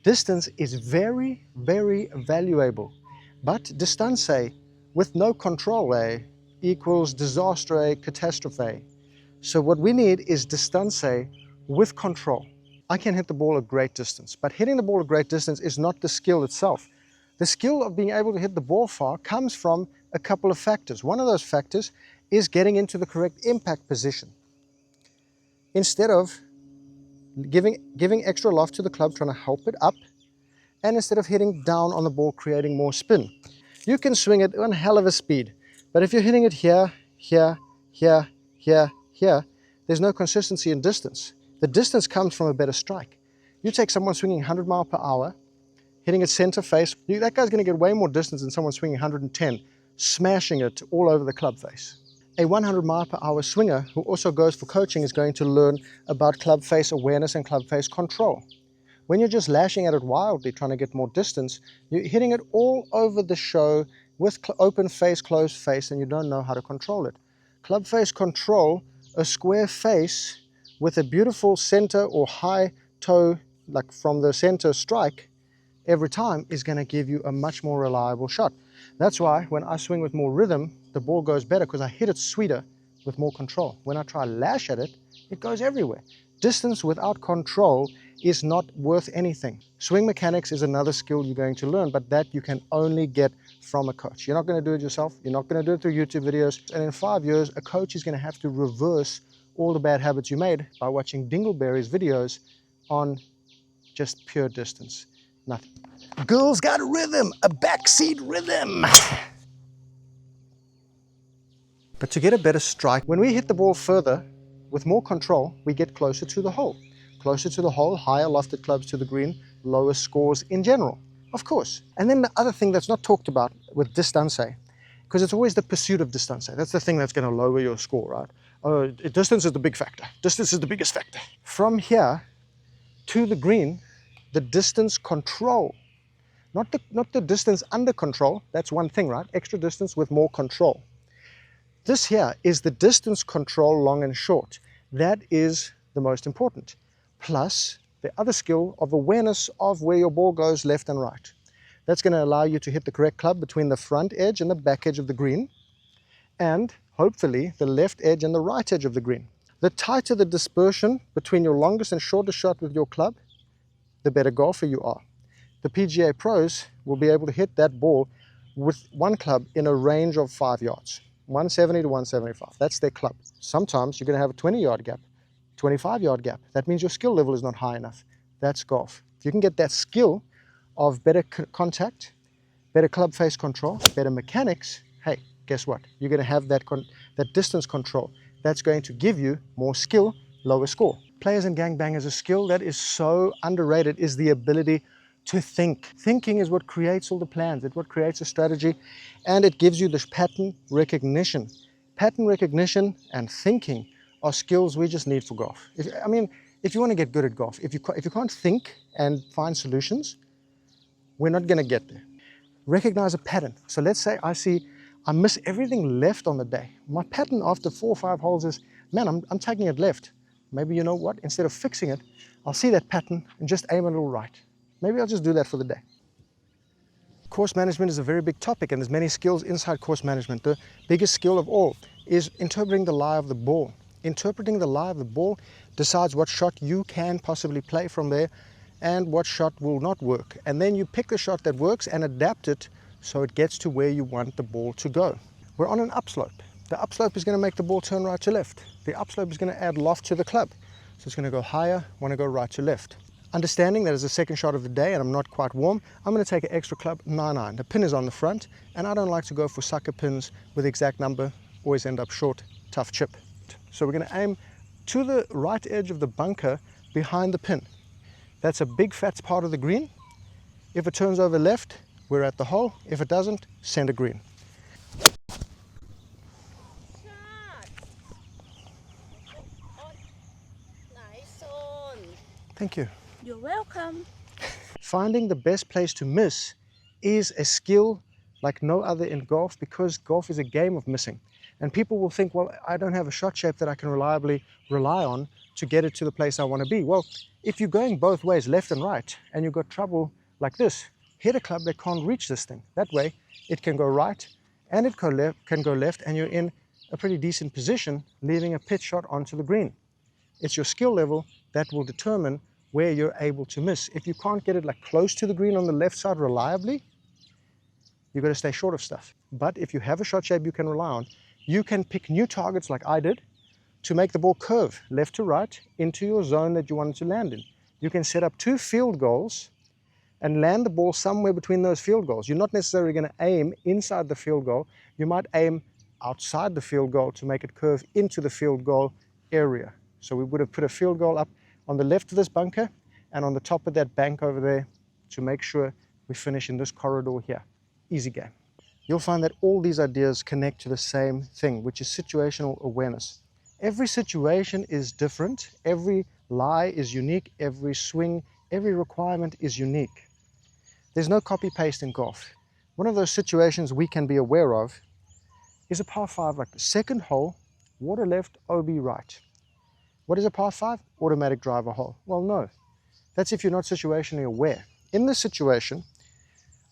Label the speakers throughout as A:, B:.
A: Distance is very, very valuable, but distance with no control equals disaster, catastrophe. So what we need is distance with control. I can hit the ball a great distance, but hitting the ball a great distance is not the skill itself. The skill of being able to hit the ball far comes from a couple of factors. One of those factors is getting into the correct impact position. Instead of giving extra loft to the club, trying to help it up, and instead of hitting down on the ball, creating more spin. You can swing it on a hell of a speed, but if you're hitting it here, here, here, here, here, there's no consistency in distance. The distance comes from a better strike. You take someone swinging 100 miles per hour, hitting it center face, that guy's going to get way more distance than someone swinging 110, smashing it all over the club face. A 100 mile per hour swinger who also goes for coaching is going to learn about club face awareness and club face control. When you're just lashing at it wildly, trying to get more distance, you're hitting it all over the show with open face, closed face, and you don't know how to control it. Club face control, a square face with a beautiful center or high toe, like from the center strike, every time is going to give you a much more reliable shot. That's why when I swing with more rhythm, the ball goes better because I hit it sweeter with more control. When I try to lash at it, it goes everywhere. Distance without control is not worth anything. Swing mechanics is another skill you're going to learn, but that you can only get from a coach. You're not going to do it yourself. You're not going to do it through YouTube videos. And in 5 years, a coach is going to have to reverse all the bad habits you made by watching Dingleberry's videos on just pure distance. Nothing. Girls got a rhythm, a backseat rhythm. But to get a better strike, when we hit the ball further, with more control, we get closer to the hole. Closer to the hole, higher lofted clubs to the green, lower scores in general, of course. And then the other thing that's not talked about with distance, because it's always the pursuit of distance. That's the thing that's going to lower your score, right? Oh, distance is the big factor. Distance is the biggest factor. From here to the green, the distance control, not the distance under control, that's one thing, right? Extra distance with more control. This here is the distance control, long and short. That is the most important. Plus the other skill of awareness of where your ball goes left and right. That's going to allow you to hit the correct club between the front edge and the back edge of the green, and hopefully the left edge and the right edge of the green. The tighter the dispersion between your longest and shortest shot with your club, the better golfer you are. The PGA pros will be able to hit that ball with one club in a range of 5 yards, 170 to 175. That's their club. Sometimes you're going to have a 20-yard gap, 25-yard gap. That means your skill level is not high enough. That's golf. If you can get that skill of better contact, better club face control, better mechanics, hey, guess what? You're going to have that distance control. That's going to give you more skill, lower score. Players and gangbangers, a skill that is so underrated is the ability to think. Thinking is what creates all the plans. It's what creates a strategy, and it gives you this pattern recognition. Pattern recognition and thinking are skills we just need for golf. If you want to get good at golf, if you can't think and find solutions, we're not going to get there. Recognize a pattern. So let's say I miss everything left on the day. My pattern after 4 or 5 holes is, man, I'm taking it left. Maybe you know what? Instead of fixing it, I'll see that pattern and just aim a little right. Maybe I'll just do that for the day. Course management is a very big topic, and there's many skills inside course management. The biggest skill of all is interpreting the lie of the ball. Interpreting the lie of the ball decides what shot you can possibly play from there and what shot will not work. And then you pick the shot that works and adapt it so it gets to where you want the ball to go. We're on an upslope. The upslope is going to make the ball turn right to left. The upslope is going to add loft to the club. So it's going to go higher, want to go right to left. Understanding that as the second shot of the day and I'm not quite warm, I'm going to take an extra club 9-iron. The pin is on the front, and I don't like to go for sucker pins with the exact number, always end up short, tough chip. So we're going to aim to the right edge of the bunker behind the pin. That's a big fat part of the green. If it turns over left, we're at the hole. If it doesn't, center green.
B: Nice on.
A: Thank you.
B: You're welcome.
A: Finding the best place to miss is a skill like no other in golf, because golf is a game of missing. And people will think, well, I don't have a shot shape that I can reliably rely on to get it to the place I want to be? Well, if you're going both ways, left and right, and you've got trouble like this, hit a club that can't reach this thing. That way, it can go right and it can go left, and you're in a pretty decent position, leaving a pitch shot onto the green. It's your skill level that will determine where you're able to miss. If you can't get it like close to the green on the left side reliably, you've got to stay short of stuff. But if you have a shot shape you can rely on, you can pick new targets like I did to make the ball curve left to right into your zone that you want it to land in. You can set up 2 field goals and land the ball somewhere between those field goals. You're not necessarily going to aim inside the field goal. You might aim outside the field goal to make it curve into the field goal area. So we would have put a field goal up on the left of this bunker and on the top of that bank over there to make sure we finish in this corridor here. Easy game. You'll find that all these ideas connect to the same thing, which is situational awareness. Every situation is different, every lie is unique, every swing, every requirement is unique. There's no copy-paste in golf. One of those situations we can be aware of is a par 5 like the second hole, water left, OB right. What is a par 5? Automatic driver hole. Well, no. That's if you're not situationally aware. In this situation,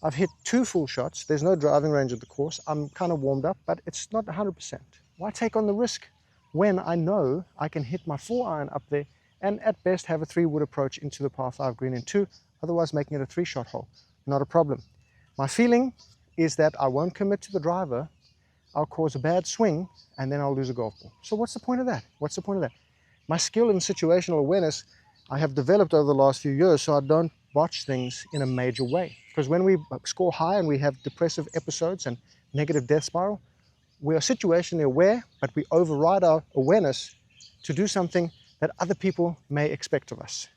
A: I've hit 2 full shots. There's no driving range of the course. I'm kind of warmed up, but it's not 100%. Why take on the risk when I know I can hit my 4-iron up there and at best have a 3-wood approach into the par 5 green in 2, otherwise making it a 3-shot hole? Not a problem. My feeling is that I won't commit to the driver, I'll cause a bad swing, and then I'll lose a golf ball. So what's the point of that? What's the point of that? My skill in situational awareness I have developed over the last few years so I don't botch things in a major way. Because when we score high and we have depressive episodes and negative death spiral, we are situationally aware, but we override our awareness to do something that other people may expect of us.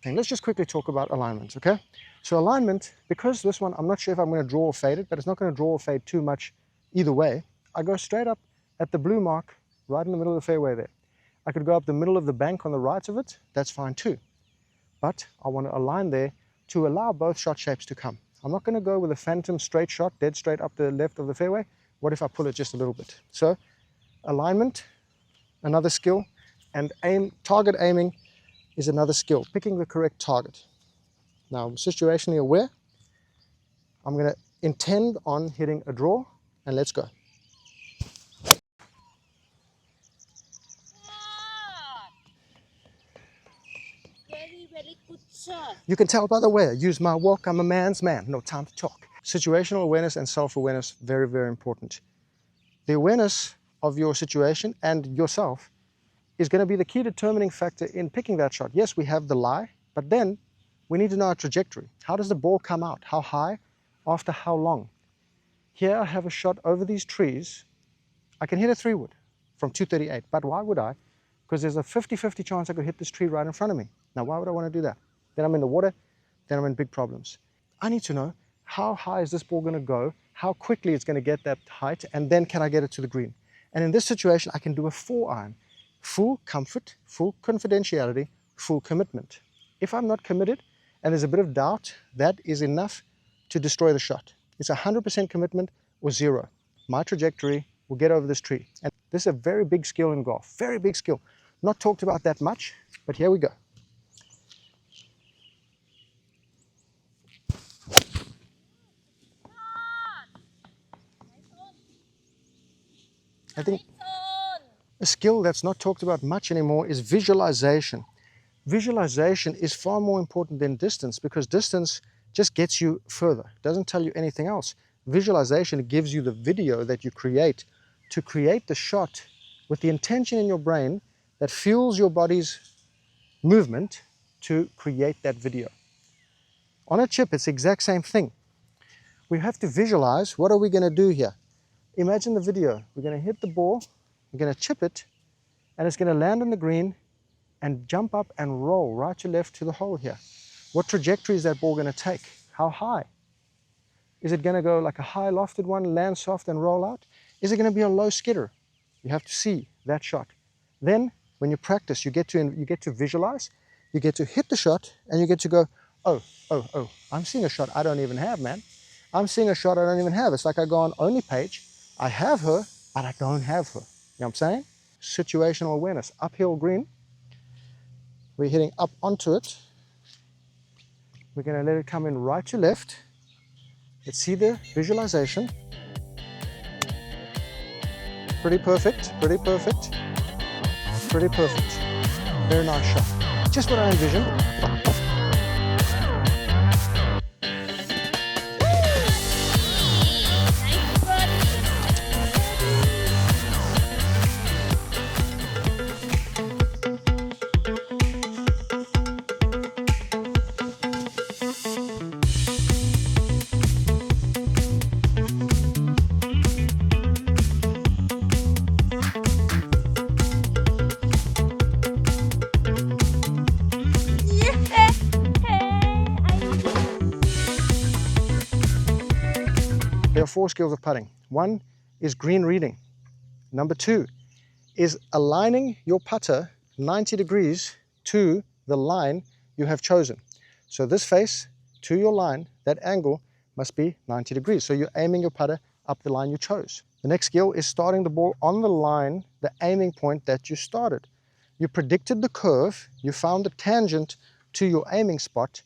A: And let's just quickly talk about alignment, okay? So alignment, because this one, I'm not sure if I'm going to draw or fade it, but it's not going to draw or fade too much either way. I go straight up at the blue mark, right in the middle of the fairway there. I could go up the middle of the bank on the right of it, that's fine too. But I want to align there to allow both shot shapes to come. I'm not going to go with a phantom straight shot, dead straight up the left of the fairway. What if I pull it just a little bit? So alignment, another skill, and target aiming is another skill, picking the correct target. Now I'm situationally aware. I'm going to intend on hitting a draw, and let's go.
B: Very good shot.
A: You can tell by the way I use my walk, I'm a man's man, no time to talk. Situational awareness and self-awareness, very, very important. The awareness of your situation and yourself is going to be the key determining factor in picking that shot. Yes, we have the lie, but then we need to know our trajectory. How does the ball come out? How high? After how long? Here I have a shot over these trees. I can hit a 3-wood from 238, but why would I? Because there's a 50-50 chance I could hit this tree right in front of me. Now, why would I want to do that? Then I'm in the water, then I'm in big problems. I need to know how high is this ball going to go, how quickly it's going to get that height, and then can I get it to the green? And in this situation, I can do a 4-iron. Full comfort, full confidentiality, full commitment. If I'm not committed and there's a bit of doubt, that is enough to destroy the shot. It's 100% commitment or 0. My trajectory will get over this tree. And this is a very big skill in golf, very big skill. Not talked about that much, but here we go. I think a skill that's not talked about much anymore is visualization. Visualization is far more important than distance because distance just gets you further. It doesn't tell you anything else. Visualization gives you the video that you create to create the shot with the intention in your brain that fuels your body's movement to create that video. On a chip, it's the exact same thing. We have to visualize, what are we going to do here? Imagine the video. We're going to hit the ball, we're going to chip it, and it's going to land on the green and jump up and roll right to left to the hole here. What trajectory is that ball going to take? How high? Is it going to go like a high lofted one, land soft and roll out? Is it going to be a low skidder? You have to see that shot. Then, when you practice, you get to visualize, you get to hit the shot, and you get to go, oh, I'm seeing a shot I don't even have, man. I'm seeing a shot I don't even have. It's like I go on only page, I have her, but I don't have her. You know what I'm saying? Situational awareness, uphill green. We're hitting up onto it. We're going to let it come in right to left. Let's see the visualization. Pretty perfect, pretty perfect, pretty perfect. Very nice shot. Just what I envisioned. There are 4 skills of putting. 1 is green reading. Number 2 is aligning your putter 90 degrees to the line you have chosen. So this face to your line, that angle must be 90 degrees. So you're aiming your putter up the line you chose. The next skill is starting the ball on the line, the aiming point that you started. You predicted the curve, you found the tangent to your aiming spot,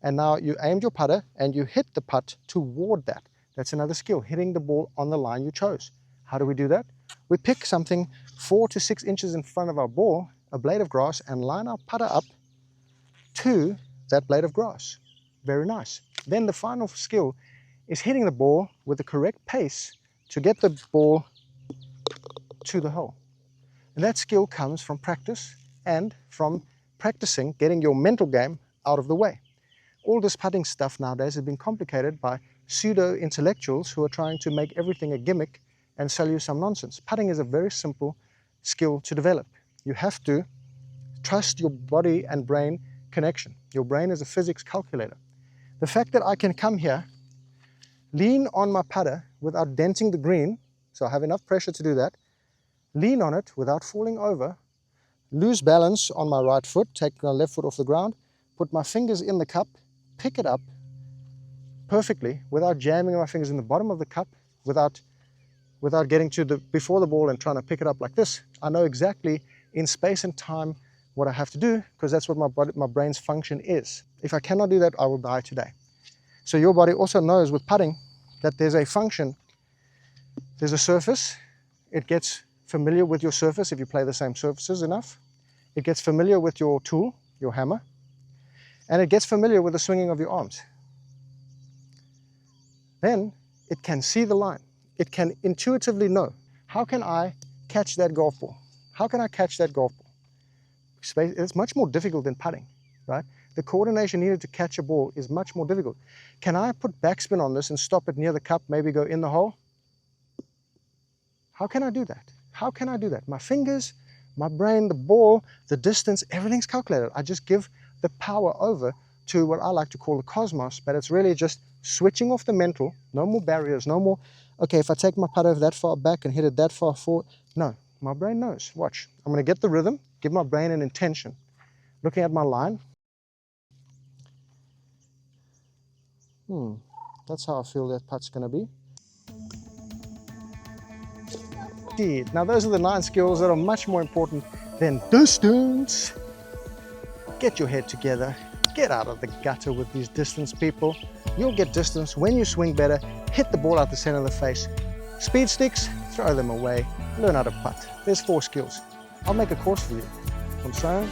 A: and now you aimed your putter and you hit the putt toward that. That's another skill, hitting the ball on the line you chose. How do we do that? We pick something 4 to 6 inches in front of our ball, a blade of grass, and line our putter up to that blade of grass. Very nice. Then the final skill is hitting the ball with the correct pace to get the ball to the hole. And that skill comes from practice and from practicing getting your mental game out of the way. All this putting stuff nowadays has been complicated by pseudo-intellectuals who are trying to make everything a gimmick and sell you some nonsense. Putting is a very simple skill to develop. You have to trust your body and brain connection. Your brain is a physics calculator. The fact that I can come here, lean on my putter without denting the green, so I have enough pressure to do that, lean on it without falling over, lose balance on my right foot, take my left foot off the ground, put my fingers in the cup, pick it up perfectly without jamming my fingers in the bottom of the cup, without getting to before the ball and trying to pick it up like this. I know exactly in space and time what I have to do because that's what my brain's function is. If I cannot do that, I will die today. So your body also knows with putting that there's a function, there's a surface, it gets familiar with your surface if you play the same surfaces enough, it gets familiar with your tool, your hammer, and it gets familiar with the swinging of your arms. Then it can see the line. It can intuitively know, how can I catch that golf ball? How can I catch that golf ball? It's much more difficult than putting, right? The coordination needed to catch a ball is much more difficult. Can I put backspin on this and stop it near the cup, maybe go in the hole? How can I do that? How can I do that? My fingers, my brain, the ball, the distance, everything's calculated. I just give the power over to what I like to call the cosmos, but it's really just switching off the mental, no more barriers, no more, okay, if I take my putter that far back and hit it that far forward. No, my brain knows. Watch. I'm going to get the rhythm, give my brain an intention. Looking at my line. That's how I feel that putt's going to be. Indeed. Now those are the 9 skills that are much more important than distance. Get your head together. Get out of the gutter with these distance people. You'll get distance when you swing better, hit the ball out the center of the face. Speed sticks, throw them away, learn how to putt. There's 4 skills. I'll make a course for you. I'm saying